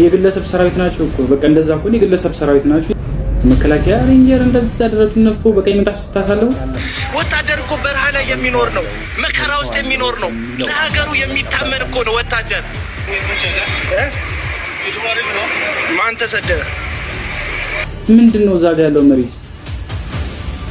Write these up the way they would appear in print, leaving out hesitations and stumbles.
የግለሰብ ሰራዊት ናቸው እኮ በቃ እንደዛ እኮ የግለሰብ ሰራዊት ናቸው። መከላከያ ሬንጀር እንደዛ ደረቱ ነፍቶ በቀይ ምንጣፍ ስታሳለው ወታደር እኮ በረሃ ላይ የሚኖር ነው፣ መከራ ውስጥ የሚኖር ነው፣ ለሀገሩ የሚታመን እኮ ነው ወታደር። ማን ተሰደደ? ምንድነው እዛ ጋር ያለው መሪስ?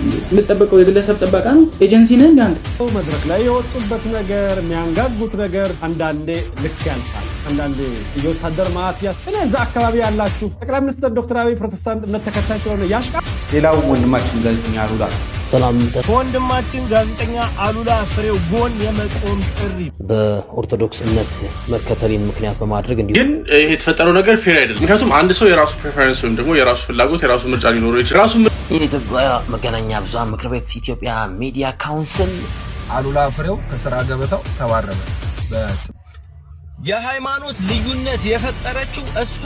የምትጠበቀው የግለሰብ ጥበቃ ነው? ኤጀንሲ ነህ እንዴ አንተ? መድረክ ላይ የወጡበት ነገር የሚያንጋጉት ነገር አንዳንዴ ልክ ያልፋል። አንዳንዴ የወታደር ማቲያስ እዛ አካባቢ ያላችሁ ጠቅላይ ሚኒስትር ዶክተር አብይ ፕሮቴስታንት እምነት ተከታይ ስለሆነ ያሽቃ። ሌላው ወንድማችን ጋዜጠኛ አሉላ ሰላም ወንድማችን ጋዜጠኛ አሉላ ፍሬው ጎን የመቆም ጥሪ በኦርቶዶክስ እምነት መከተልን ምክንያት በማድረግ ግን ይሄ የተፈጠረው ነገር ፌር አይደለም። ምክንያቱም አንድ ሰው የራሱ ፕሬፈረንስ ወይም ደግሞ የራሱ ፍላጎት የራሱ ምርጫ ሊኖረው ይችላል። ራሱ የኢትዮጵያ መገናኛ ብዙሃን ምክር ቤት ኢትዮጵያ ሚዲያ ካውንስል አሉላ ፍሬው ከስራ ገበታው ተባረረ። የሃይማኖት ልዩነት የፈጠረችው እሷ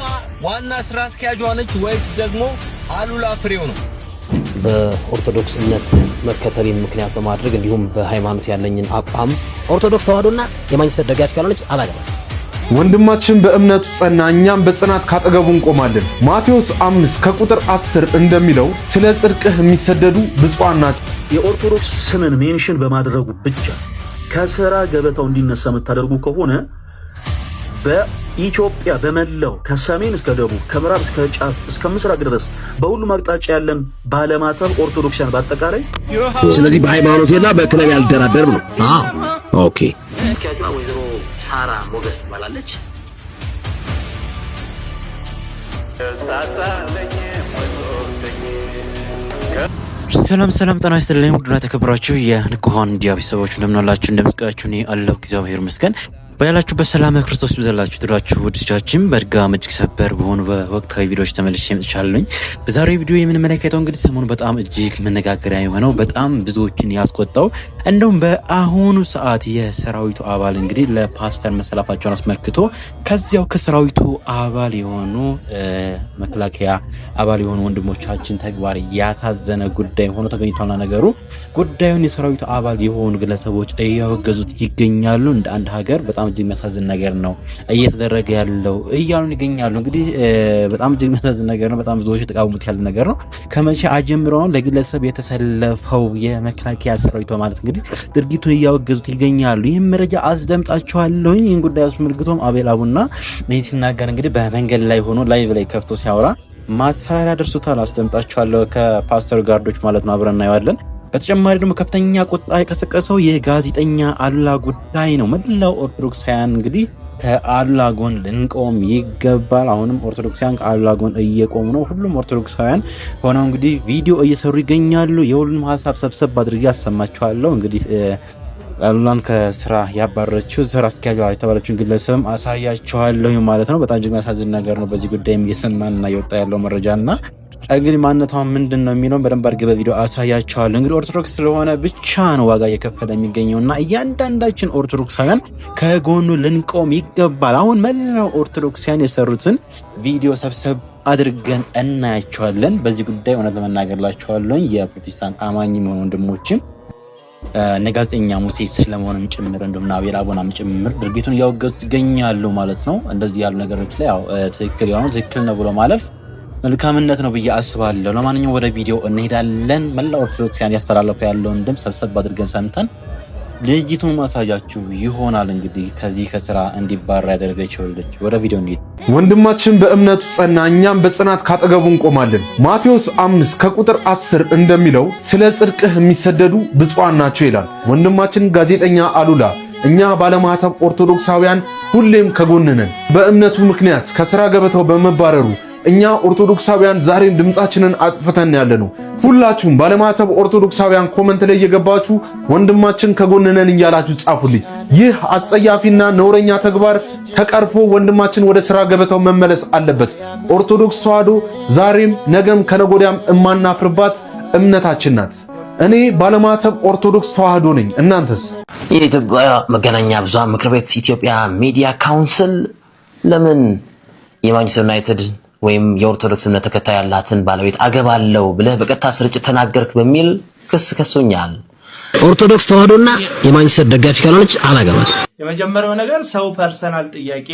ዋና ስራ አስኪያጇ ነች ወይስ ደግሞ አሉላ ፍሬው ነው? በኦርቶዶክስ እምነት መከተልን ምክንያት በማድረግ እንዲሁም በሃይማኖት ያለኝን አቋም ኦርቶዶክስ ተዋህዶና የማንቸስተር ደጋፊ ካልሆነች አላገባም። ወንድማችን በእምነቱ ጸና፣ እኛም በጽናት ካጠገቡ እንቆማለን። ማቴዎስ 5 ከቁጥር 10 እንደሚለው ስለ ጽድቅህ የሚሰደዱ ብፁዓን ናቸው። የኦርቶዶክስ ስምን ሜንሽን በማድረጉ ብቻ ከስራ ገበታው እንዲነሳ የምታደርጉ ከሆነ በኢትዮጵያ በመላው ከሰሜን እስከ ደቡብ ከምዕራብ እስከ ጫፍ እስከ ምስራቅ ድረስ በሁሉም አቅጣጫ ያለን ባለማተብ ኦርቶዶክሳውያን በአጠቃላይ ስለዚህ በሃይማኖትና በክለብ ያልደራደር ነው። ኦኬ ወይዘሮ ሳራ ሞገስ ትባላለች። ሰላም ጤና ይስጥልኝ። ውድና ተከብራችሁ የንቁሃን ሚዲያ ቤተሰቦች እንደምን አላችሁ? እንደምትቀያችሁ እኔ አለሁ እግዚአብሔር ይመስገን። ባያላችሁበት ሰላም ክርስቶስ ይብዛላችሁ። ትዳችሁ ውድቻችን በድጋሚ እጅግ ሰበር በሆኑ በወቅታዊ ቪዲዮዎች ተመልሼ መጥቻለሁኝ። በዛሬው ቪዲዮ የምንመለከተው እንግዲህ ሰሞኑ በጣም እጅግ መነጋገሪያ የሆነው በጣም ብዙዎችን ያስቆጣው እንደውም በአሁኑ ሰዓት የሰራዊቱ አባል እንግዲህ ለፓስተር መሰላፋቸውን አስመልክቶ ከዚያው ከሰራዊቱ አባል የሆኑ መከላከያ አባል የሆኑ ወንድሞቻችን ተግባር ያሳዘነ ጉዳይ ሆኖ ተገኝቷልና ነገሩ ጉዳዩን የሰራዊቱ አባል የሆኑ ግለሰቦች እያወገዙት ይገኛሉ። እንደ አንድ ሀገር በጣም እጅግ የሚያሳዝን ነገር ነው እየተደረገ ያለው እያሉን ይገኛሉ። እንግዲህ በጣም እጅግ የሚያሳዝን ነገር ነው። በጣም ብዙዎች ተቃውሞት ያለ ነገር ነው። ከመቼ አጀምረው ለግለሰብ የተሰለፈው የመከላከያ ሰራዊት ማለት እንግዲህ ድርጊቱን እያወገዙት ይገኛሉ። ይህም መረጃ አስደምጣችኋለሁ። ይህን ጉዳይ አስመልክቶም አቤል አቡና ይህን ሲናገር እንግዲህ በመንገድ ላይ ሆኖ ላይቭ ላይ ከፍቶ ሲያወራ ማስፈራሪያ ደርሶታል። አስደምጣችኋለሁ ከፓስተር ጋርዶች ማለት ነው። አብረን እናየዋለን። በተጨማሪ ደግሞ ከፍተኛ ቁጣ የቀሰቀሰው የጋዜጠኛ አሉላ ጉዳይ ነው። መላው ኦርቶዶክሳውያን እንግዲህ ከአሉላ ጎን ልንቆም ይገባል። አሁንም ኦርቶዶክሳውያን ከአሉላ ጎን እየቆሙ ነው። ሁሉም ኦርቶዶክሳውያን ሆነው እንግዲህ ቪዲዮ እየሰሩ ይገኛሉ። የሁሉንም ሀሳብ ሰብሰብ አድርጌ አሰማችኋለሁ። እንግዲህ አሉላን ከስራ ያባረረችው ስራ አስኪያጇ የተባለችውን ግለሰብም አሳያችኋለሁ ማለት ነው። በጣም እጅግ የሚያሳዝን ነገር ነው። በዚህ ጉዳይም እየሰማንና እየወጣ ያለው መረጃና እንግዲህ ማንነቷ ምንድነው የሚለውን በደንብ አድርጌ በቪዲዮ አሳያችኋለሁ። እንግዲህ ኦርቶዶክስ ስለሆነ ብቻ ነው ዋጋ እየከፈለ የሚገኘውና እያንዳንዳችን ኦርቶዶክሳውያን ከጎኑ ልንቆም ይገባል። አሁን መላው ኦርቶዶክሳውያን የሰሩትን ቪዲዮ ሰብሰብ አድርገን እናያቸዋለን። በዚህ ጉዳይ እውነት ለመናገርላችኋለሁ የፕሮቴስታንት አማኝ የሆኑ ወንድሞችን ጋዜጠኛ ሙሴ ሰለሞንም ጭምር እንደውም አቤል አቡናም ጭምር ድርጊቱን እያወገዙት ይገኛሉ ማለት ነው። እንደዚህ ያሉ ነገሮች ላይ ያው ትክክል ነው ብሎ ማለፍ መልካምነት ነው ብዬ አስባለሁ። ለማንኛውም ወደ ቪዲዮ እንሄዳለን። መላው ኦርቶዶክሳውያን ያስተላለፈው ያለውን ድምፅ ሰብሰብ አድርገን ሰምተን ልጅቱን ማሳያችሁ ይሆናል። እንግዲህ ከዚህ ከስራ እንዲባራ ያደረገችው ልጅ ወደ ቪዲዮ እንሂድ። ወንድማችን በእምነቱ ጸና፣ እኛም በጽናት ካጠገቡ እንቆማለን። ማቴዎስ 5 ከቁጥር 10 እንደሚለው ስለ ጽድቅህ የሚሰደዱ ብፁዓን ናቸው ይላል። ወንድማችን ጋዜጠኛ አሉላ እኛ ባለማተብ ኦርቶዶክሳውያን ሁሌም ከጎን ነን። በእምነቱ ምክንያት ከስራ ገበታው በመባረሩ እኛ ኦርቶዶክሳውያን ዛሬም ድምጻችንን አጥፍተን ያለነው። ሁላችሁም ባለማተብ ኦርቶዶክሳውያን ኮመንት ላይ እየገባችሁ ወንድማችን ከጎን ነን እያላችሁ ጻፉልኝ። ይህ አጸያፊና ነውረኛ ተግባር ተቀርፎ ወንድማችን ወደ ስራ ገበታው መመለስ አለበት። ኦርቶዶክስ ተዋህዶ ዛሬም ነገም ከነጎዳም እማናፍርባት እምነታችን ናት። እኔ ባለማተብ ኦርቶዶክስ ተዋህዶ ነኝ። እናንተስ? የኢትዮጵያ መገናኛ ብዙሃን ምክር ቤት ኢትዮጵያ ሚዲያ ካውንስል ለምን የማንቸስተር ዩናይትድ ወይም የኦርቶዶክስ እምነት ተከታይ ያላትን ባለቤት አገባለው ብለህ በቀጥታ ስርጭት ተናገርክ በሚል ክስ ከሶኛል። ኦርቶዶክስ ተዋህዶና የማንቸስተር ደጋፊ ካልሆነች አላገባት። የመጀመሪያው ነገር ሰው ፐርሰናል ጥያቄ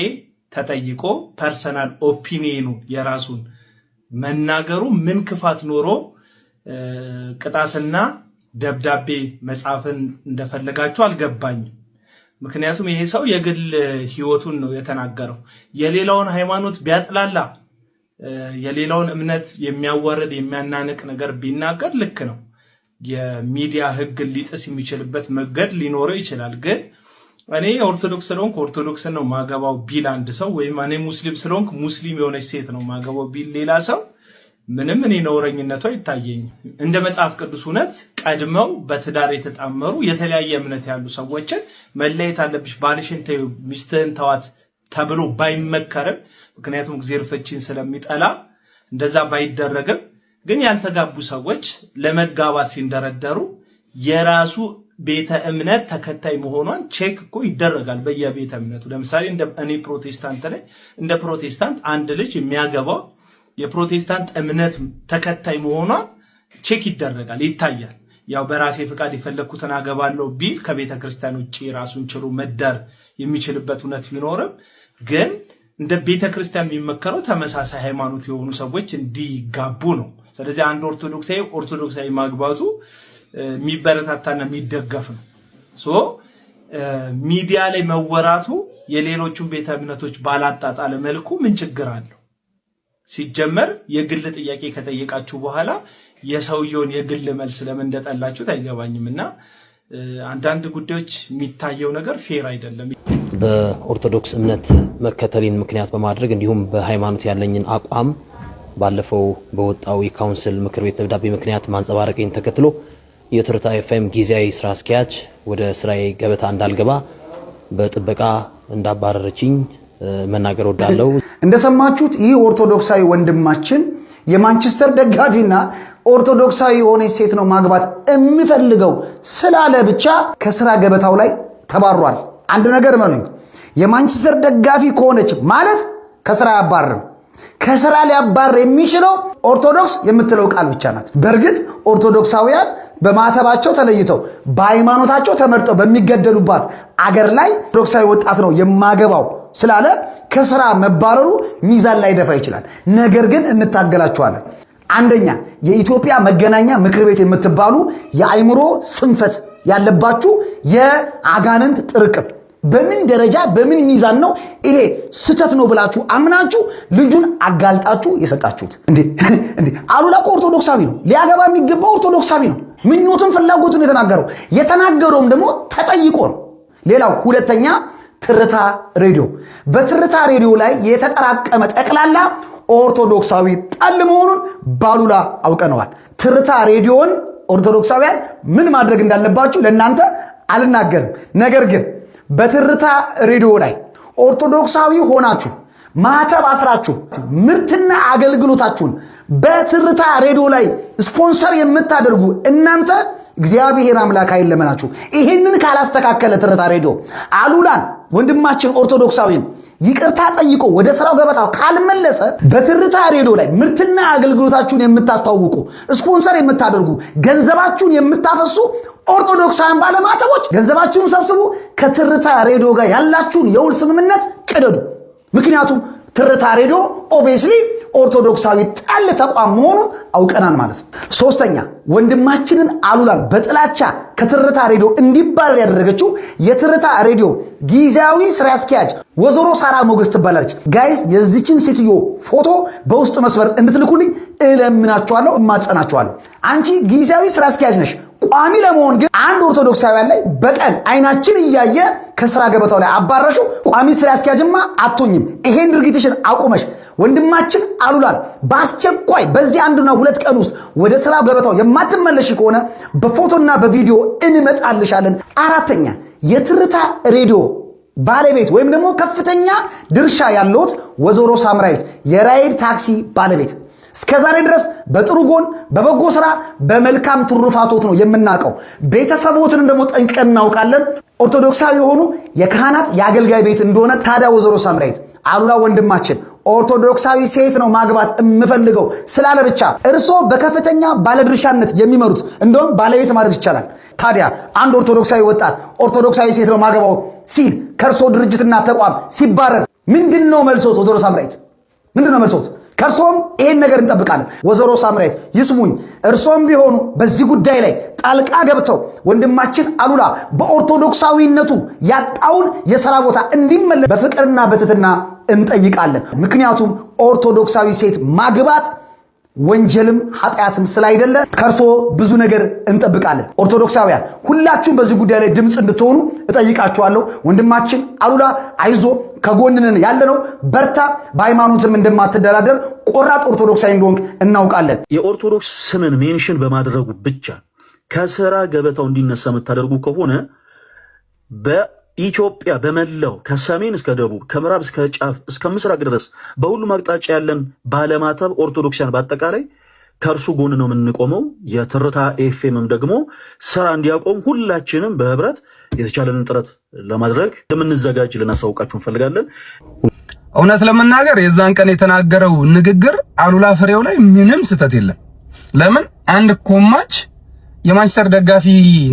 ተጠይቆ ፐርሰናል ኦፒኒየኑ የራሱን መናገሩ ምን ክፋት ኖሮ ቅጣትና ደብዳቤ መጻፍን እንደፈለጋችሁ አልገባኝም። ምክንያቱም ይሄ ሰው የግል ህይወቱን ነው የተናገረው። የሌላውን ሃይማኖት ቢያጥላላ የሌላውን እምነት የሚያወርድ የሚያናንቅ ነገር ቢናገር ልክ ነው። የሚዲያ ህግ ሊጥስ የሚችልበት መንገድ ሊኖረው ይችላል። ግን እኔ ኦርቶዶክስ ስለሆንኩ ኦርቶዶክስ ነው ማገባው ቢል አንድ ሰው ወይም እኔ ሙስሊም ስለሆንኩ ሙስሊም የሆነች ሴት ነው ማገባው ቢል ሌላ ሰው ምንም እኔ ነውረኝነቱ አይታየኝም። እንደ መጽሐፍ ቅዱስ እውነት ቀድመው በትዳር የተጣመሩ የተለያየ እምነት ያሉ ሰዎችን መለየት አለብሽ ባልሽን ተይው ሚስትህን ተዋት ተብሎ ባይመከርም ምክንያቱም እግዚአብሔር ፍቺን ስለሚጠላ እንደዛ ባይደረግም ግን ያልተጋቡ ሰዎች ለመጋባት ሲንደረደሩ የራሱ ቤተ እምነት ተከታይ መሆኗን ቼክ እኮ ይደረጋል በየቤተ እምነቱ። ለምሳሌ እንደ እኔ ፕሮቴስታንት ላይ እንደ ፕሮቴስታንት አንድ ልጅ የሚያገባው የፕሮቴስታንት እምነት ተከታይ መሆኗን ቼክ ይደረጋል ይታያል። ያው በራሴ ፍቃድ የፈለኩትን አገባለሁ ቢል ከቤተ ክርስቲያን ውጪ ራሱን ችሎ መዳር የሚችልበት እውነት ቢኖርም ግን እንደ ቤተ ክርስቲያን የሚመከረው ተመሳሳይ ሃይማኖት የሆኑ ሰዎች እንዲጋቡ ነው። ስለዚህ አንድ ኦርቶዶክሳዊ ማግባቱ የሚበረታታና የሚደገፍ ነው። ሚዲያ ላይ መወራቱ የሌሎቹን ቤተ እምነቶች ባላጣጣለ መልኩ ምን ችግር አለው? ሲጀመር የግል ጥያቄ ከጠየቃችሁ በኋላ የሰውየውን የግል መልስ ለምን እንደጠላችሁት አይገባኝምና አንዳንድ ጉዳዮች የሚታየው ነገር ፌር አይደለም። በኦርቶዶክስ እምነት መከተልን ምክንያት በማድረግ እንዲሁም በሃይማኖት ያለኝን አቋም ባለፈው በወጣው የካውንስል ምክር ቤት ደብዳቤ ምክንያት ማንጸባረቅን ተከትሎ የትርታ ኤፍኤም ጊዜያዊ ስራ አስኪያጅ ወደ ስራዬ ገበታ እንዳልገባ በጥበቃ እንዳባረረችኝ መናገር ወዳለው። እንደሰማችሁት ይህ ኦርቶዶክሳዊ ወንድማችን የማንቸስተር ደጋፊና ኦርቶዶክሳዊ የሆነ ሴት ነው ማግባት የሚፈልገው ስላለ ብቻ ከስራ ገበታው ላይ ተባሯል። አንድ ነገር መኑኝ፣ የማንቸስተር ደጋፊ ከሆነች ማለት ከስራ ያባርም። ከስራ ሊያባር የሚችለው ኦርቶዶክስ የምትለው ቃል ብቻ ናት። በእርግጥ ኦርቶዶክሳውያን በማተባቸው ተለይተው በሃይማኖታቸው ተመርጠው በሚገደሉባት አገር ላይ ኦርቶዶክሳዊ ወጣት ነው የማገባው ስላለ ከስራ መባረሩ ሚዛን ላይ ደፋ ይችላል። ነገር ግን እንታገላችኋለን። አንደኛ የኢትዮጵያ መገናኛ ምክር ቤት የምትባሉ የአይምሮ ስንፈት ያለባችሁ የአጋንንት ጥርቅም በምን ደረጃ በምን ሚዛን ነው ይሄ ስተት ነው ብላችሁ አምናችሁ ልጁን አጋልጣችሁ የሰጣችሁት? እንዴ አሉላ ኦርቶዶክሳዊ ነው፣ ሊያገባ የሚገባው ኦርቶዶክሳዊ ነው። ምኞቱን ፍላጎቱን የተናገረውም ደግሞ ተጠይቆ ነው። ሌላው ሁለተኛ ትርታ ሬዲዮ፣ በትርታ ሬዲዮ ላይ የተጠራቀመ ጠቅላላ ኦርቶዶክሳዊ ጠል መሆኑን ባሉላ አውቀነዋል። ትርታ ሬዲዮን ኦርቶዶክሳውያን ምን ማድረግ እንዳለባችሁ ለእናንተ አልናገርም። ነገር ግን በትርታ ሬዲዮ ላይ ኦርቶዶክሳዊ ሆናችሁ ማተብ አስራችሁ ምርትና አገልግሎታችሁን በትርታ ሬዲዮ ላይ ስፖንሰር የምታደርጉ እናንተ እግዚአብሔር አምላክ አይለመናችሁ። ይሄንን ካላስተካከለ ትርታ ሬዲዮ አሉላን ወንድማችን ኦርቶዶክሳዊን ይቅርታ ጠይቆ ወደ ስራው ገበታው ካልመለሰ በትርታ ሬዲዮ ላይ ምርትና አገልግሎታችሁን የምታስተዋውቁ ስፖንሰር የምታደርጉ ገንዘባችሁን የምታፈሱ ኦርቶዶክሳውያን ባለማተቦች ገንዘባችሁን ሰብስቡ፣ ከትርታ ሬዲዮ ጋር ያላችሁን የውል ስምምነት ቅደዱ። ምክንያቱም ትርታ ሬዲዮ ኦብቪየስሊ ኦርቶዶክሳዊ ጠል ተቋም መሆኑን አውቀናል ማለት ነው። ሶስተኛ ወንድማችንን አሉላን በጥላቻ ከትርታ ሬዲዮ እንዲባረር ያደረገችው የትርታ ሬዲዮ ጊዜያዊ ስራ አስኪያጅ ወይዘሮ ሳራ ሞገስ ትባላለች። ጋይስ የዚችን ሴትዮ ፎቶ በውስጥ መስመር እንድትልኩልኝ እለምናችኋለሁ፣ እማጸናችኋለሁ። አንቺ ጊዜያዊ ስራ አስኪያጅ ነሽ። ቋሚ ለመሆን ግን አንድ ኦርቶዶክሳውያን ላይ በቀን አይናችን እያየ ከስራ ገበታው ላይ አባረሽው። ቋሚ ስራ አስኪያጅማ አትሆኝም። ይሄን ድርጊትሽን አቁመሽ ወንድማችን አሉላን በአስቸኳይ በዚህ 1-2 ቀን ውስጥ ወደ ስራ ገበታው የማትመለሽ ከሆነ በፎቶና በቪዲዮ እንመጣልሻለን። አራተኛ የትርታ ሬዲዮ ባለቤት ወይም ደግሞ ከፍተኛ ድርሻ ያለውት ወይዘሮ ሳምራዊት የራይድ ታክሲ ባለቤት እስከዛሬ ድረስ በጥሩ ጎን በበጎ ስራ በመልካም ትሩፋቶት ነው የምናውቀው። ቤተሰቦትን ደግሞ ጠንቅቀን እናውቃለን። ኦርቶዶክሳዊ የሆኑ የካህናት የአገልጋይ ቤት እንደሆነ ታዲያ ወይዘሮ ሳምራዊት አሉላ ወንድማችን ኦርቶዶክሳዊ ሴት ነው ማግባት የምፈልገው ስላለ ብቻ እርሶ በከፍተኛ ባለድርሻነት የሚመሩት እንደውም ባለቤት ማለት ይቻላል። ታዲያ አንድ ኦርቶዶክሳዊ ወጣት ኦርቶዶክሳዊ ሴት ነው ማገባው ሲል ከእርሶ ድርጅትና ተቋም ሲባረር ምንድነው መልሶት? ወይዘሮ ሳምራዊት ምንድነው መልሶት? ከእርሶም ይሄን ነገር እንጠብቃለን። ወይዘሮ ሳምራዊት ይስሙኝ፣ እርሶም ቢሆኑ በዚህ ጉዳይ ላይ ጣልቃ ገብተው ወንድማችን አሉላ በኦርቶዶክሳዊነቱ ያጣውን የሥራ ቦታ እንዲመለስ በፍቅርና በትህትና እንጠይቃለን። ምክንያቱም ኦርቶዶክሳዊ ሴት ማግባት ወንጀልም ኃጢአትም ስላይደለ ከርሶ ብዙ ነገር እንጠብቃለን። ኦርቶዶክሳውያን ሁላችሁም በዚህ ጉዳይ ላይ ድምጽ እንድትሆኑ እጠይቃችኋለሁ። ወንድማችን አሉላ አይዞ ከጎንነን ያለነው በርታ፣ በሃይማኖትም እንደማትደራደር ቆራጥ ኦርቶዶክሳዊ እንደሆንክ እናውቃለን። የኦርቶዶክስ ስምን ሜንሽን በማድረጉ ብቻ ከሥራ ገበታው እንዲነሳ የምታደርጉ ከሆነ በኢትዮጵያ በመላው ከሰሜን እስከ ደቡብ ከምዕራብ እስከ ጫፍ እስከ ምስራቅ ድረስ በሁሉም አቅጣጫ ያለን ባለማተብ ኦርቶዶክሳውያን በአጠቃላይ ከእርሱ ጎን ነው የምንቆመው። የትርታ ኤፍኤምም ደግሞ ስራ እንዲያቆም ሁላችንም በህብረት የተቻለንን ጥረት ለማድረግ እንደምንዘጋጅ ልናሳውቃችሁ እንፈልጋለን። እውነት ለመናገር የዛን ቀን የተናገረው ንግግር አሉላ ፍሬው ላይ ምንም ስህተት የለም። ለምን አንድ ኮማች የማንቸስተር ደጋፊ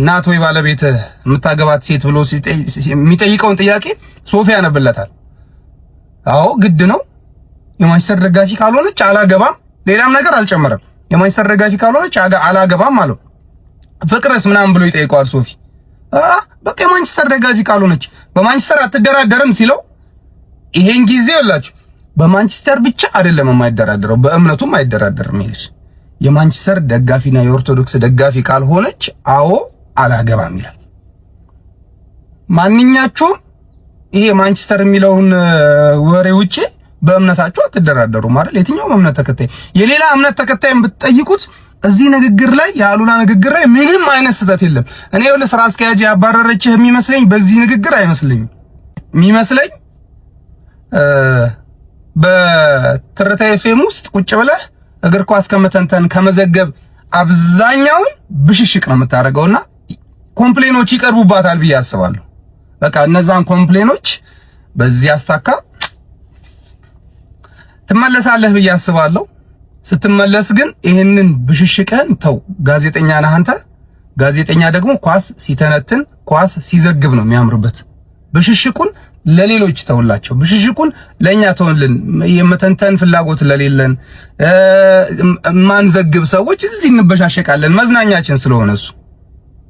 ናት ወይ ባለቤት የምታገባት ሴት ብሎ የሚጠይቀውን ጥያቄ ሶፊ ያነብለታል። አዎ ግድ ነው። የማንቸስተር ደጋፊ ካልሆነች አላገባም፣ ሌላም ነገር አልጨመረም። የማንቸስተር ደጋፊ ካልሆነች አላገባም አለው። ፍቅርስ ምናምን ብሎ ይጠይቀዋል ሶፊ። በቃ የማንቸስተር ደጋፊ ካልሆነች በማንቸስተር አትደራደርም ሲለው ይሄን ጊዜ ወላችሁ በማንቸስተር ብቻ አይደለም የማይደራደረው በእምነቱም አይደራደርም ይልሽ የማንቸስተር ደጋፊና የኦርቶዶክስ ደጋፊ ካልሆነች አዎ አላገባም ይላል። ማንኛችሁም ይሄ ማንቸስተር የሚለውን ወሬ ውጪ በእምነታችሁ አትደራደሩ ማለት የትኛውም እምነት ተከታይ የሌላ እምነት ተከታይም ብትጠይቁት እዚህ ንግግር ላይ የአሉላ ንግግር ላይ ምንም አይነት ስህተት የለም። እኔ ወለ ስራ አስኪያጅ ያባረረችህ የሚመስለኝ በዚህ ንግግር አይመስልኝም። የሚመስለኝ በትርታ ኤፍኤም ውስጥ ቁጭ ብለህ እግር ኳስ ከመተንተን ከመዘገብ አብዛኛውን ብሽሽቅ ነው የምታደርገውና ኮምፕሌኖች ይቀርቡባታል ብዬ አስባለሁ። በቃ እነዛን ኮምፕሌኖች በዚህ አስታካ ትመለሳለህ ብዬ አስባለሁ። ስትመለስ ግን ይሄንን ብሽሽቅህን ተው። ጋዜጠኛ ነህ አንተ። ጋዜጠኛ ደግሞ ኳስ ሲተነትን ኳስ ሲዘግብ ነው የሚያምርበት። ብሽሽቁን ለሌሎች ተውላቸው። ብሽሽቁን ለኛ ተውልን። የመተንተን ፍላጎት ለሌለን ማንዘግብ ሰዎች እዚህ እንበሻሸቃለን። መዝናኛችን ስለሆነ እሱ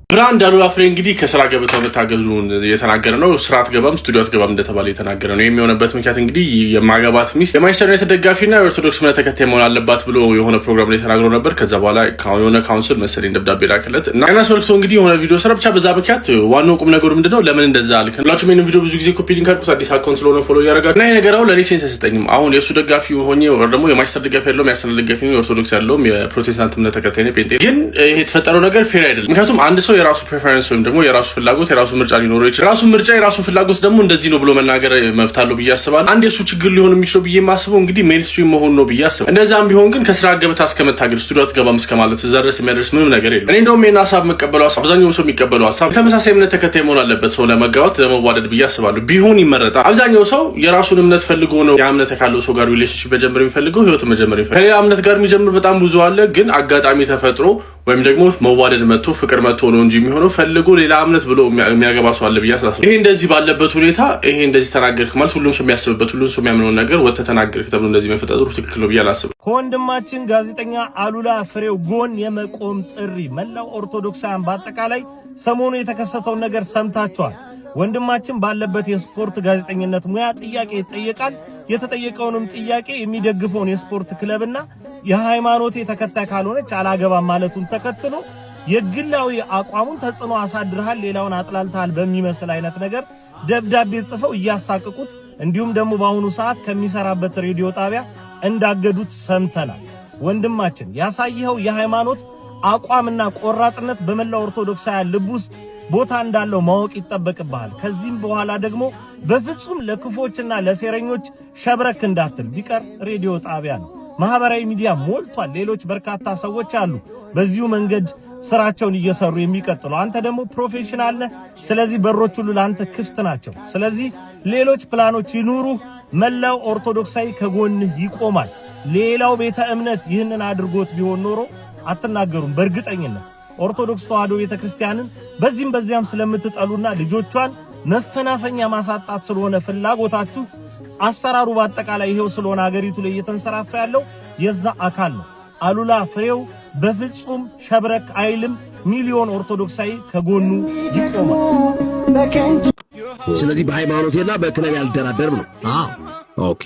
ብራንድ አሉላ ፍሬ እንግዲህ ከስራ ገበታው መታገዙን የተናገረ ነው። ስራ አትገባም ስቱዲዮ አትገባም እንደተባለ የተናገረ ነው። የሚሆነበት ምክንያት እንግዲህ የማገባት ሚስት የማንቸስተር ዩናይትድ ደጋፊና የኦርቶዶክስ እምነት ተከታይ መሆን አለባት ብሎ የሆነ ፕሮግራም ላይ ተናግሮ ነበር። ከዛ በኋላ የሆነ ካውንስል መሰለኝ ደብዳቤ ላከለት እና አስመልክቶ እንግዲህ የሆነ ቪዲዮ ሰራ። ብቻ በዛ ምክንያት ዋናው ቁም ነገሩ ምንድነው ለምን እንደዛ አልከ ሁላችሁም ይሄን ቪዲዮ ብዙ ጊዜ ኮፒ ሊንክ አድርጉት። አዲስ አካውንት ስለሆነ ፎሎ ያደርጋል እና ይሄ ነገር አሁን ለኔ ሴንስ አይሰጠኝም። አሁን የሱ ደጋፊ ሆኜ ወር ደግሞ የማንቸስተር ደጋፊ ያለው የአርሰናል ደጋፊ ነው፣ የኦርቶዶክስ ያለው የፕሮቴስታንት እምነት ተከታይ ነው፣ ጴንጤ ግን ይሄ የተፈጠረው ነገር ፌር አይደለም። ምክንያቱም አንድ ሰው የራሱ ፕሬፈረንስ ደግሞ የራሱ ፍላጎት የራሱ ምርጫ ሊኖረው ይችላል። የራሱ ምርጫ የራሱ ፍላጎት ደግሞ እንደዚህ ነው ብሎ መናገር መብት አለው ብዬ አስባለሁ። አንድ የሱ ችግር ሊሆን የሚችለው ብዬ የማስበው እንግዲህ ሜንስትሪም መሆን ነው ብዬ አስባለሁ። እንደዛም ቢሆን ግን ከስራ ገበታ እስከመታገል ስቱዲዮ አትገባም እስከማለት እዛ ድረስ የሚያደርስ ምንም ነገር የለም። እኔ እንደውም ይሄን ሀሳብ መቀበለው አብዛኛው ሰው የሚቀበለው ሀሳብ ተመሳሳይ እምነት ተከታይ መሆን አለበት ሰው ለመጋባት ለመዋደድ ብዬ አስባለሁ። ቢሆን ይመረጣል። አብዛኛው ሰው የራሱን እምነት ፈልጎ ነው ያ እምነት ካለው ሰው ጋር ሪሌሽንሺፕ መጀመር የሚፈልገው ህይወት መጀመር የሚፈልገው። ከሌላ እምነት ጋር የሚጀምር በጣም ብዙ አለ። ግን አጋጣሚ ተፈጥሮ ወይም ደግሞ መዋደድ መጥቶ ፍቅር መጥቶ ነው እንጂ የሚሆነው ፈልጎ ሌላ እምነት ብሎ የሚያገባ ሰው አለ ብዬ አስባለሁ። ይሄ እንደዚህ ባለበት ሁኔታ ይሄ እንደዚህ ተናገርክ ማለት ሁሉም ሰው የሚያስብበት ሁሉም ሰው የሚያምነውን ነገር ወጥተህ ተናገርክ ተብሎ እንደዚህ መፈጠሩ ትክክል ነው ብዬ አላስብም። ከወንድማችን ጋዜጠኛ አሉላ ፍሬው ጎን የመቆም ጥሪ መላው ኦርቶዶክሳውያን በአጠቃላይ ሰሞኑ የተከሰተውን ነገር ሰምታችኋል። ወንድማችን ባለበት የስፖርት ጋዜጠኝነት ሙያ ጥያቄ ይጠየቃል። የተጠየቀውንም ጥያቄ የሚደግፈውን የስፖርት ክለብና የሃይማኖቴ ተከታይ ካልሆነች አላገባም ማለቱን ተከትሎ የግላዊ አቋሙን ተጽዕኖ አሳድረሃል፣ ሌላውን አጥላልታል በሚመስል አይነት ነገር ደብዳቤ ጽፈው እያሳቀቁት እንዲሁም ደግሞ በአሁኑ ሰዓት ከሚሰራበት ሬዲዮ ጣቢያ እንዳገዱት ሰምተናል። ወንድማችን ያሳየኸው የሃይማኖት አቋምና ቆራጥነት በመላው ኦርቶዶክሳውያን ልብ ውስጥ ቦታ እንዳለው ማወቅ ይጠበቅብሃል። ከዚህም በኋላ ደግሞ በፍጹም ለክፎችና ለሴረኞች ሸብረክ እንዳትል። ቢቀር ሬዲዮ ጣቢያ ነው፣ ማህበራዊ ሚዲያ ሞልቷል። ሌሎች በርካታ ሰዎች አሉ በዚሁ መንገድ ስራቸውን እየሰሩ የሚቀጥሉ። አንተ ደግሞ ፕሮፌሽናል ነህ። ስለዚህ በሮች ሁሉ ለአንተ ክፍት ናቸው። ስለዚህ ሌሎች ፕላኖች ይኑሩ፣ መላው ኦርቶዶክሳዊ ከጎንህ ይቆማል። ሌላው ቤተ እምነት ይህንን አድርጎት ቢሆን ኖሮ አትናገሩም። በእርግጠኝነት ኦርቶዶክስ ተዋሕዶ ቤተክርስቲያንን በዚህም በዚያም ስለምትጠሉና ልጆቿን መፈናፈኛ ማሳጣት ስለሆነ ፍላጎታችሁ አሰራሩ በአጠቃላይ ይሄው ስለሆነ ሀገሪቱ ላይ እየተንሰራፋ ያለው የዛ አካል ነው። አሉላ ፍሬው በፍጹም ሸብረክ አይልም። ሚሊዮን ኦርቶዶክሳዊ ከጎኑ ይቆማል። ስለዚህ በሃይማኖቴና በክለብ ያልደራደርም ነው። ኦኬ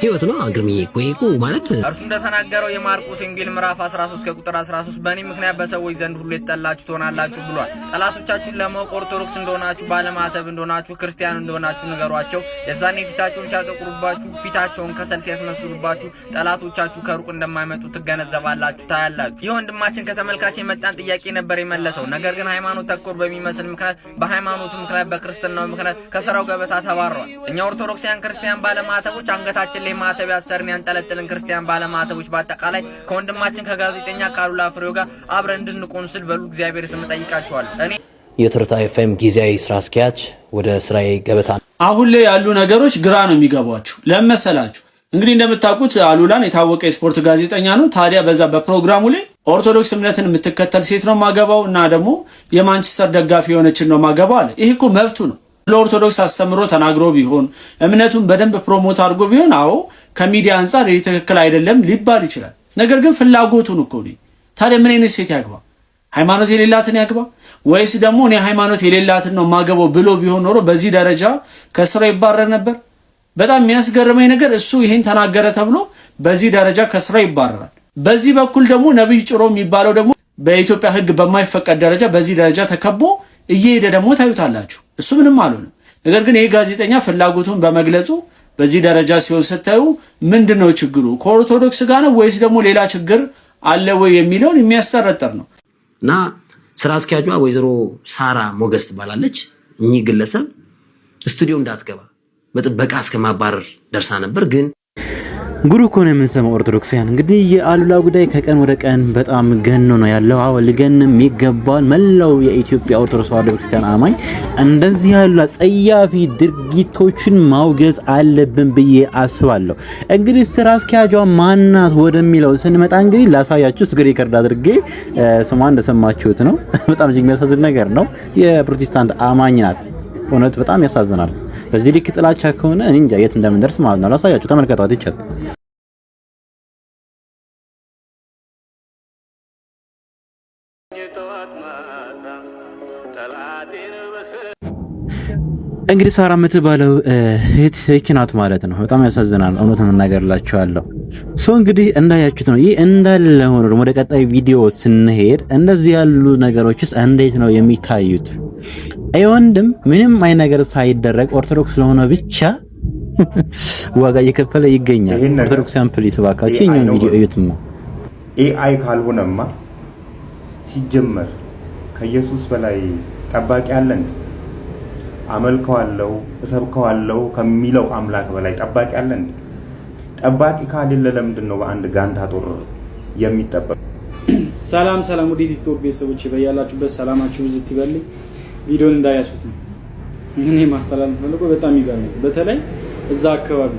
ህይወት ነው አግርምዬ እኮ ማለት እርሱ እንደተናገረው የማርቆስ ወንጌል ምዕራፍ 13 ከቁጥር 13 በእኔ ምክንያት በሰዎች ዘንድ ሁሉ የተጠላችሁ ትሆናላችሁ ብሏል። ጠላቶቻችሁን ለማወቅ ኦርቶዶክስ እንደሆናችሁ፣ ባለማተብ እንደሆናችሁ፣ ክርስቲያን እንደሆናችሁ ንገሯቸው። የዛኔ ፊታቸውን ሲያጠቁሩባችሁ፣ ፊታቸውን ከሰል ሲያስመስሉባችሁ ጠላቶቻችሁ ከሩቅ እንደማይመጡ ትገነዘባላችሁ፣ ታያላችሁ። ይህ ወንድማችን ከተመልካች የመጣን ጥያቄ ነበር የመለሰው። ነገር ግን ሃይማኖት ተኮር በሚመስል ምክንያት በሃይማኖቱ ምክንያት በክርስትናው ምክንያት ከሥራው ገበታ ተባሯል። እኛ ኦርቶዶክሳውያን ክርስቲያን ባለማተቦች አንገታችን ላይ ማተብ ያሰርን ያንጠለጥልን ክርስቲያን ባለማተቦች በአጠቃላይ ከወንድማችን ከጋዜጠኛ ከአሉላ ፍሬው ጋር አብረን እንድንቆም ስል በሉ እግዚአብሔር ስም ጠይቃችኋለሁ። እኔ የትርታ ኤፍኤም ጊዜያዊ ስራ አስኪያጅ ወደ ስራዬ ገበታ። አሁን ላይ ያሉ ነገሮች ግራ ነው የሚገባችሁ። ለመሰላችሁ እንግዲህ እንደምታውቁት አሉላን የታወቀ የስፖርት ጋዜጠኛ ነው። ታዲያ በዛ በፕሮግራሙ ላይ ኦርቶዶክስ እምነትን የምትከተል ሴት ነው ማገባው እና ደግሞ የማንቸስተር ደጋፊ የሆነችን ነው ማገባው አለ። ይሄ እኮ መብቱ ነው። ለኦርቶዶክስ አስተምሮ ተናግሮ ቢሆን እምነቱን በደንብ ፕሮሞት አድርጎ ቢሆን አዎ ከሚዲያ አንፃር ይሄ ትክክል አይደለም ሊባል ይችላል። ነገር ግን ፍላጎቱን እኮ ነው። ታዲያ ምን አይነት ሴት ያግባ? ሃይማኖት የሌላትን ያግባ ወይስ ደግሞ እኔ ሃይማኖት የሌላትን ነው ማገባው ብሎ ቢሆን ኖሮ በዚህ ደረጃ ከስራ ይባረር ነበር? በጣም የሚያስገርመኝ ነገር እሱ ይሄን ተናገረ ተብሎ በዚህ ደረጃ ከስራ ይባረራል። በዚህ በኩል ደግሞ ነብይ ጭሮ የሚባለው ደግሞ በኢትዮጵያ ሕግ በማይፈቀድ ደረጃ በዚህ ደረጃ ተከቦ እየሄደ ደግሞ ታዩታላችሁ። እሱ ምንም አልሆነም። ነገር ግን ይሄ ጋዜጠኛ ፍላጎቱን በመግለጹ በዚህ ደረጃ ሲሆን ስታዩ ምንድነው ችግሩ? ከኦርቶዶክስ ጋር ነው ወይስ ደግሞ ሌላ ችግር አለ ወይ የሚለውን የሚያስጠረጥር ነው። እና ስራ አስኪያጇ ወይዘሮ ሳራ ሞገስ ትባላለች። እኚህ ግለሰብ ስቱዲዮ እንዳትገባ በጥበቃ እስከማባረር ደርሳ ነበር። ግን ጉሩ እኮ ነው የምንሰማው። ኦርቶዶክሳውያን እንግዲህ የአሉላ ጉዳይ ከቀን ወደ ቀን በጣም ገኖ ነው ያለው። አዎ ሊገንም ይገባል። መላው የኢትዮጵያ ኦርቶዶክስ ተዋሕዶ ክርስቲያን አማኝ እንደዚህ ያሉ ጸያፊ ድርጊቶችን ማውገዝ አለብን ብዬ አስባለሁ። እንግዲህ ስራ አስኪያጇ ማናት ወደሚለው ስንመጣ እንግዲህ ላሳያችሁ ስክሪን ሪከርድ አድርጌ ስሟ እንደሰማችሁት ነው። በጣም እጅግ የሚያሳዝን ነገር ነው። የፕሮቴስታንት አማኝ ናት። እውነት በጣም ያሳዝናል። በዚህ ልክ ጥላቻ ከሆነ እኔ እንጃ የት እንደምንደርስ ማለት ነው። ላሳያችሁ፣ ተመልከቷት። ይቻል እንግዲህ ሳራ የምትባለው እህት ናት ማለት ነው። በጣም ያሳዝናል። እውነት እናገርላችኋለሁ። ሰው እንግዲህ እንዳያችሁት ነው። ይህ እንዳለ ሆኖ ደግሞ ወደ ቀጣይ ቪዲዮ ስንሄድ እንደዚህ ያሉ ነገሮችስ እንዴት ነው የሚታዩት? አይ ወንድም ምንም አይ ነገር ሳይደረግ ኦርቶዶክስ ስለሆነ ብቻ ዋጋ እየከፈለ ይገኛል። ኦርቶዶክሳን ፕሊስ ባካችሁ የኛውን ቪዲዮ እዩትማ። ኤአይ ካልሆነማ ሲጀመር ከኢየሱስ በላይ ጠባቂ አለን? አመልከዋለሁ እሰብከዋለሁ ከሚለው አምላክ በላይ ጠባቂ አለን? ጠባቂ ካሌለ ለምንድን ነው በአንድ ጋንታ ጦር የሚጠበቅ? ሰላም ሰላም፣ ወደ ቲክቶክ ቤተሰቦች በያላችሁበት ሰላማችሁ ብዝት ይበልኝ። ቪዲዮን እንዳያችሁት ነው እኔ ማስተላለፍ ፈልጎ በጣም ይገርማል። በተለይ እዛ አካባቢ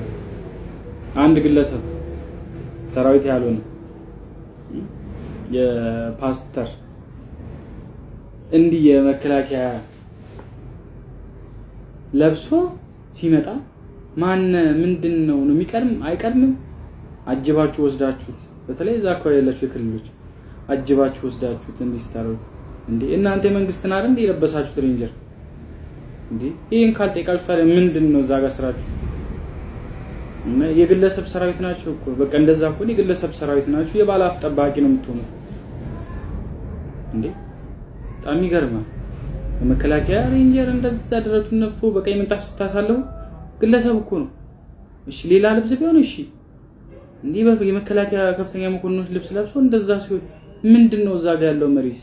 አንድ ግለሰብ ሰራዊት ያልሆነ የፓስተር እንዲህ የመከላከያ ለብሶ ሲመጣ ማን ምንድነው ነው የሚቀርም አይቀርም? አጅባችሁ ወስዳችሁት፣ በተለይ እዛ አካባቢ ያላችሁ የክልሎች አጅባችሁ ወስዳችሁት እንዲስተራው እንዴ እናንተ መንግስትን አይደል እንዴ የለበሳችሁት ሬንጀር እንዴ? ይሄን ካልጠይቃችሁ ታዲያ ምንድነው እዛ ጋር ስራችሁ? እና የግለሰብ ሰራዊት ናቸው እኮ በቃ እንደዛ እኮ የግለሰብ ሰራዊት ናቸው። የባለአፍ ጠባቂ ነው የምትሆኑት እንዴ? በጣም ይገርማል። የመከላከያ ሬንጀር እንደዛ ደረቱን ነፍቶ በቀይ ምንጣፍ ስታሳለው ግለሰብ እኮ ነው። እሺ ሌላ ልብስ ቢሆን እሺ እንዴ የመከላከያ ከፍተኛ መኮንኖች ልብስ ለብሶ እንደዛ ሲሆን ምንድነው እዛ ጋር ያለው መሪስ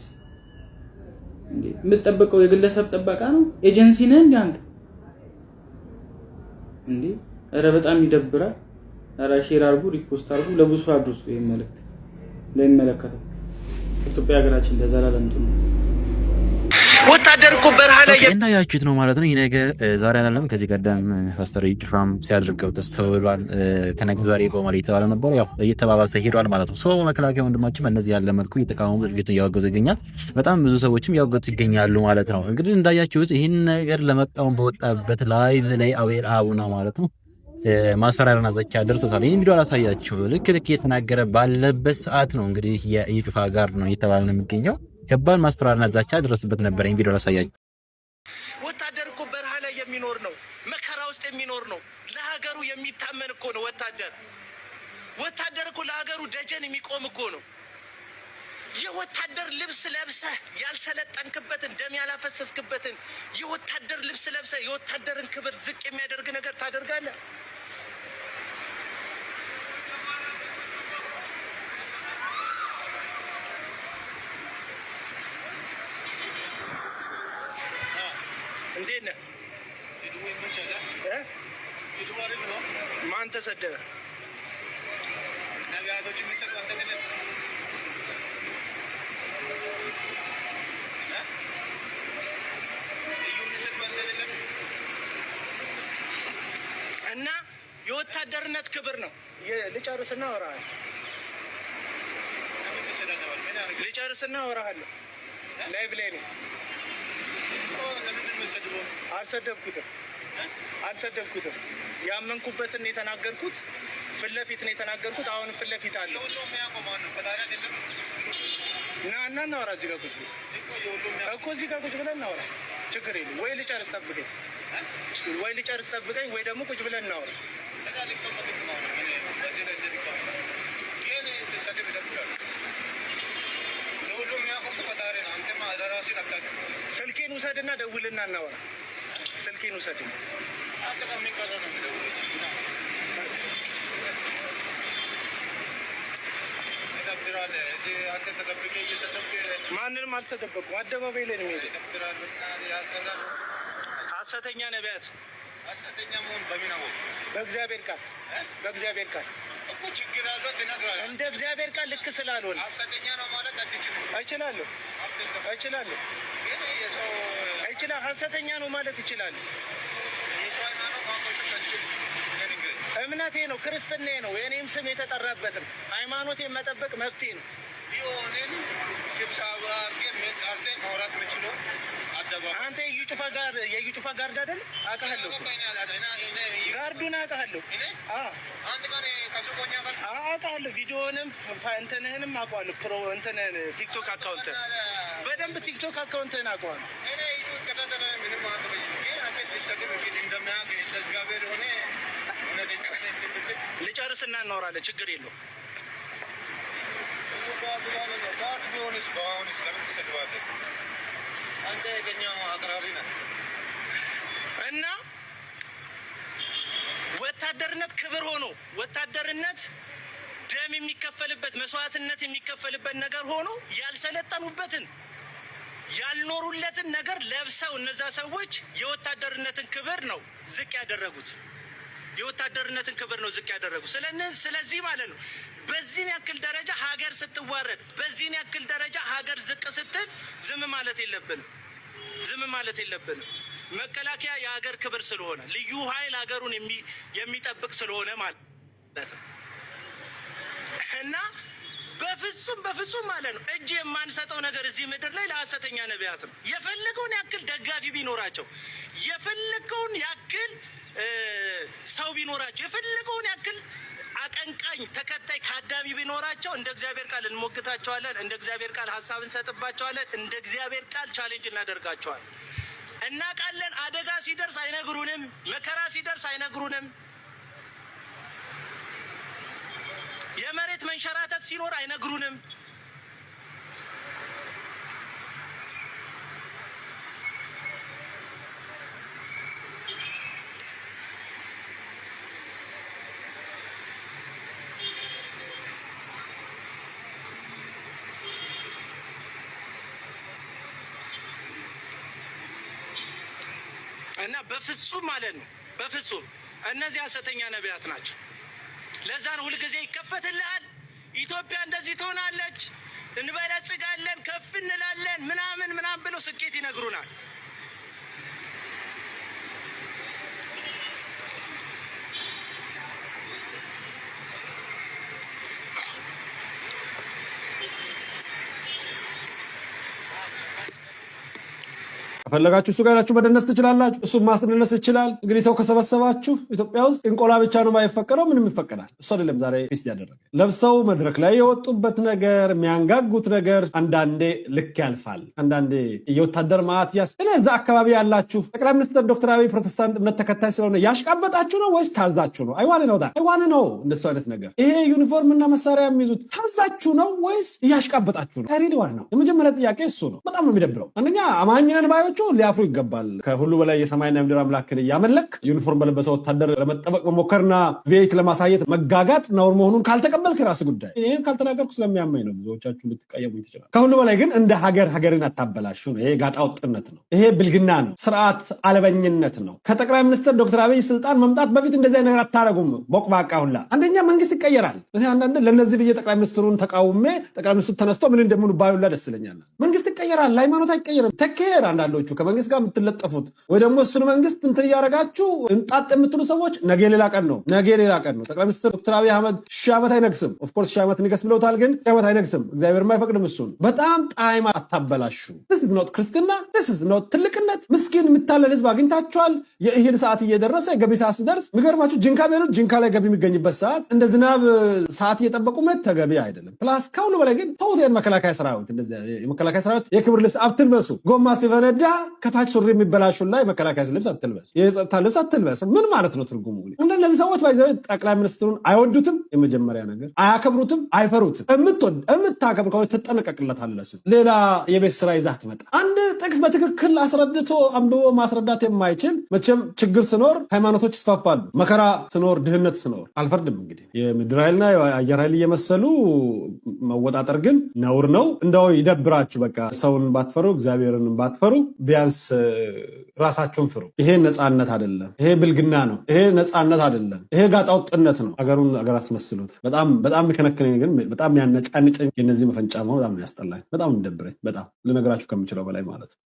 እንዴ? የምትጠበቀው የግለሰብ ጥበቃ ነው? ኤጀንሲ ነህ እንዴ አንተ እንዴ? ኧረ በጣም ይደብራል። ኧረ ሼር አድርጉ፣ ሪፖስት አድርጉ፣ ለብዙ አድርሱ። ይሄን መልእክት ለሚመለከተው ኢትዮጵያ ሀገራችን ለዘላለም ትኑር። ወታደር እኮ በረሃ ላይ እንዳያችሁት ነው ማለት ነው። ይሄ ነገር ዛሬ አይደለም ከዚህ ቀደም ፓስተር ይጭፋም ሲያደርገው ተስተውሏል። ከነገ ዛሬ ይቆማል እየተባለ ነበር። ያው እየተባባሰ ሄዷል ማለት ነው። ሰው መከላከያ ወንድማችን በእነዚህ ያለ መልኩ እየተቃወሙ ድርጊቱን እያወገዙ ይገኛል። በጣም ብዙ ሰዎችም እያወገዙ ይገኛሉ ማለት ነው። እንግዲህ እንዳያችሁት ይህን ነገር ለመቃወም በወጣበት ላይቭ ላይ አቤል አቡና ማለት ነው ማስፈራሪያና ዛቻ ደርሶታል። ይህን ቪዲዮ አላሳያችሁ ልክ እየተናገረ ባለበት ሰዓት ነው እንግዲህ የኢጩፋ ጋር ነው እየተባለ ነው የሚገኘው። ከባድ ማስፈራሪያና ዛቻ ደረሰበት ነበር። ይህን ቪዲዮ አላሳያችሁ። ወታደር እኮ በረሃ ላይ የሚኖር ነው፣ መከራ ውስጥ የሚኖር ነው፣ ለሀገሩ የሚታመን እኮ ነው። ወታደር እኮ ለሀገሩ ደጀን የሚቆም እኮ ነው። የወታደር ልብስ ለብሰህ ያልሰለጠንክበትን ደም ያላፈሰስክበትን የወታደር ልብስ ለብሰህ የወታደርን ክብር ዝቅ የሚያደርግ ነገር ታደርጋለህ? እንዴት ነህ? ማን ተሰደበ? እና የወታደርነት ክብር ነው። ልጨርስና አወራሃለሁ። ላይቭ ላይ ነው። አልሰደብኩትም። ያመንኩበትን ነው የተናገርኩት። ፊት ለፊት ነው የተናገርኩት። አሁን ፊት ለፊት አለ እና እናወራ። እዚህ ጋር ቁጭ እኮ እዚህ ጋር ቁጭ ብለን እናወራ። ችግር የለም። ወይ ልጨርስ ጠብቀኝ፣ ወይ ደግሞ ቁጭ ብለን እናወራ። ስልኬን ውሰድና ደውልና እናወራ። ስልኬን ውሰድና ማንንም አልተደበቁም። አደባባይ ላይ ነው የሚሄደው። ሐሰተኛ ነቢያት በእግዚአብሔር ቃል እንደ እግዚአብሔር ቃል ልክ ስላልሆነ እችላለሁ። ሐሰተኛ ነው ማለት እችላለሁ። እምነቴ ነው፣ ክርስትናዬ ነው፣ የኔም ስም የተጠራበትም ሃይማኖቴን መጠበቅ መብቴ ነው። አንተ የዩጩፋ ጋርድ አይደል? አውቃለሁ። ጋርዱን አውቃለሁ። አውቃለሁ። ቪዲዮንም እንትንህንም አውቃለሁ። እንትንህን ቲክቶክ አካውንት በደንብ ቲክቶክ አካውንትህን አውቃለሁ። ልጨርስና እናወራለን። ችግር የለውም። እና ወታደርነት ክብር ሆኖ ወታደርነት ደም የሚከፈልበት መስዋዕትነት የሚከፈልበት ነገር ሆኖ ያልሰለጠኑበትን ያልኖሩለትን ነገር ለብሰው እነዛ ሰዎች የወታደርነትን ክብር ነው ዝቅ ያደረጉት። ስለዚህ ማለት ነው በዚህን ያክል ደረጃ ሀገር ስትዋረድ፣ በዚህን ያክል ደረጃ ሀገር ዝቅ ስትል ዝም ማለት የለብንም። መከላከያ የሀገር ክብር ስለሆነ፣ ልዩ ኃይል ሀገሩን የሚጠብቅ ስለሆነ ማለት ነው እና በፍጹም ማለት ነው እጅ የማንሰጠው ነገር እዚህ ምድር ላይ ለሐሰተኛ ነቢያት ነው። የፈለገውን ያክል ደጋፊ ቢኖራቸው፣ የፈለገውን ያክል ሰው ቢኖራቸው፣ የፈለገውን ያክል አቀንቃኝ ተከታይ ካዳሚ ቢኖራቸው እንደ እግዚአብሔር ቃል እንሞግታቸዋለን። እንደ እግዚአብሔር ቃል ሀሳብ እንሰጥባቸዋለን። እንደ እግዚአብሔር ቃል ቻሌንጅ እናደርጋቸዋለን። እናውቃለን። አደጋ ሲደርስ አይነግሩንም። መከራ ሲደርስ አይነግሩንም። የመሬት መንሸራተት ሲኖር አይነግሩንም። እና በፍጹም ማለት ነው በፍጹም እነዚህ ሐሰተኛ ነቢያት ናቸው። ለዛ ነው ሁልጊዜ ይከፈትልሃል፣ ኢትዮጵያ እንደዚህ ትሆናለች፣ እንበለጽጋለን፣ ከፍ እንላለን ምናምን ብለው ስኬት ይነግሩናል። ከፈለጋችሁ እሱ ጋር ያላችሁ መደነስ ትችላላችሁ። እሱ ማስደነስ ይችላል። እንግዲህ ሰው ከሰበሰባችሁ ኢትዮጵያ ውስጥ እንቆላ ብቻ ነው የማይፈቀደው፣ ምንም ይፈቀዳል። እሱ አይደለም ዛሬ ፊስት ያደረገ። ለብሰው መድረክ ላይ የወጡበት ነገር፣ የሚያንጋጉት ነገር አንዳንዴ ልክ ያልፋል። አንዳንዴ የወታደር ማትያስ እኔ እዛ አካባቢ ያላችሁ ጠቅላይ ሚኒስትር ዶክተር አብይ ፕሮቴስታንት እምነት ተከታይ ስለሆነ ያሽቃበጣችሁ ነው ወይስ ታዛችሁ ነው? አይዋን ነው እንደሱ አይነት ነገር። ይሄ ዩኒፎርም እና መሳሪያ የሚይዙት ታዛችሁ ነው ወይስ እያሽቃበጣችሁ ነው? ሪሊ ዋን ነው። የመጀመሪያ ጥያቄ እሱ ነው። በጣም ነው የሚደብረው። አንደኛ አማኝነን ባዮቹ ሊያፍሩ ይገባል። ከሁሉ በላይ የሰማይና የምድር አምላክን እያመለክ ዩኒፎርም በለበሰ ወታደር ለመጠበቅ መሞከርና ቪኤት ለማሳየት መጋጋጥ ነውር መሆኑን ካልተቀበልክ ራስ ጉዳይ። ይሄን ካልተናገርኩ ስለሚያመኝ ነው። ብዙዎቻችሁ ልትቀየሙ ይችላል። ከሁሉ በላይ ግን እንደ ሀገርን አታበላሹ ነው። ይሄ ጋጣ ወጥነት ነው። ይሄ ብልግና ነው። ስርዓት አልበኝነት ነው። ከጠቅላይ ሚኒስትር ዶክተር አብይ ስልጣን መምጣት በፊት እንደዚህ ነገር አታረጉም። ቦቅባቃ ሁላ አንደኛ መንግስት ይቀየራል። እኔ አንዳንድ ለነዚህ ብዬ ጠቅላይ ሚኒስትሩን ተቃውሜ ጠቅላይ ሚኒስትሩ ተነስቶ ምን እንደምኑ ባዩላ ደስ ይለኛል። መንግስት ይቀየራል፣ ሃይማኖት አይቀየርም። ተከየር አንዳንዶቹ ከመንግስት ጋር የምትለጠፉት ወይ ደግሞ እሱን መንግስት እንትን እያደረጋችሁ እንጣጥ የምትሉ ሰዎች ነገ ሌላ ቀን ነው። ጠቅላይ ሚኒስትር ዶክተር አብይ አህመድ ሺህ ዓመት አይነግስም። ኦፍኮርስ ሺህ ዓመት ንገስ ብለውታል፣ ግን ሺህ ዓመት አይነግስም። እግዚአብሔር የማይፈቅድም እሱን። በጣም ጣዕም አታበላሹ። this is not ክርስትና፣ this is not ትልቅነት። ምስኪን የምታለል ህዝብ አግኝታችኋል። የእህል ሰዓት እየደረሰ የገቢ ሰዓት ሲደርስ የሚገርማችሁ ጅንካ ቤሩት ጅንካ ላይ ገቢ የሚገኝበት ሰዓት እንደ ዝናብ ሰዓት እየጠበቁ መት ተገቢ አይደለም። ፕላስ ከሁሉ በላይ ግን ተውት። የመከላከያ ሰራዊት እንደዚህ የመከላከያ ሰራዊት የክብር ልብስ አትልበሱ። ጎማ ሲፈነዳ ከታች ሱሪ የሚበላሹና የመከላከያ ልብስ አትልበስ፣ የጸጥታ ልብስ አትልበስ። ምን ማለት ነው ትርጉሙ? እነዚህ ሰዎች ባይዘው ጠቅላይ ሚኒስትሩን አይወዱትም። የመጀመሪያ ነገር አያከብሩትም፣ አይፈሩትም። የምታከብር ከሆነ ትጠነቀቅለታለህ። ሌላ የቤት ስራ ይዛህ ትመጣ። አንድ ጥቅስ በትክክል አስረድቶ አንብቦ ማስረዳት የማይችል መቼም ችግር ስኖር ሃይማኖቶች ይስፋፋሉ። መከራ ስኖር፣ ድህነት ስኖር አልፈርድም። እንግዲህ የምድር ኃይልና የአየር ኃይል እየመሰሉ መወጣጠር ግን ነውር ነው። እንደው ይደብራችሁ። በቃ ሰውን ባትፈሩ፣ እግዚአብሔርን ባትፈሩ፣ ቢያንስ ራሳችሁን ፍሩ። ይሄ ነፃነት አይደለም። ይሄ ብልግና ነው። ይሄ ነፃነት አይደለም። ይሄ ጋጣውጥነት ነው። አገሩን አገር አትመስሉት። በጣም የሚከነክነኝ ግን በጣም ያነጫንጨኝ የነዚህ መፈንጫ መሆን በጣም ያስጠላኝ፣ በጣም እንደብረኝ፣ በጣም ልነግራችሁ ከምችለው በላይ ማለት ነው።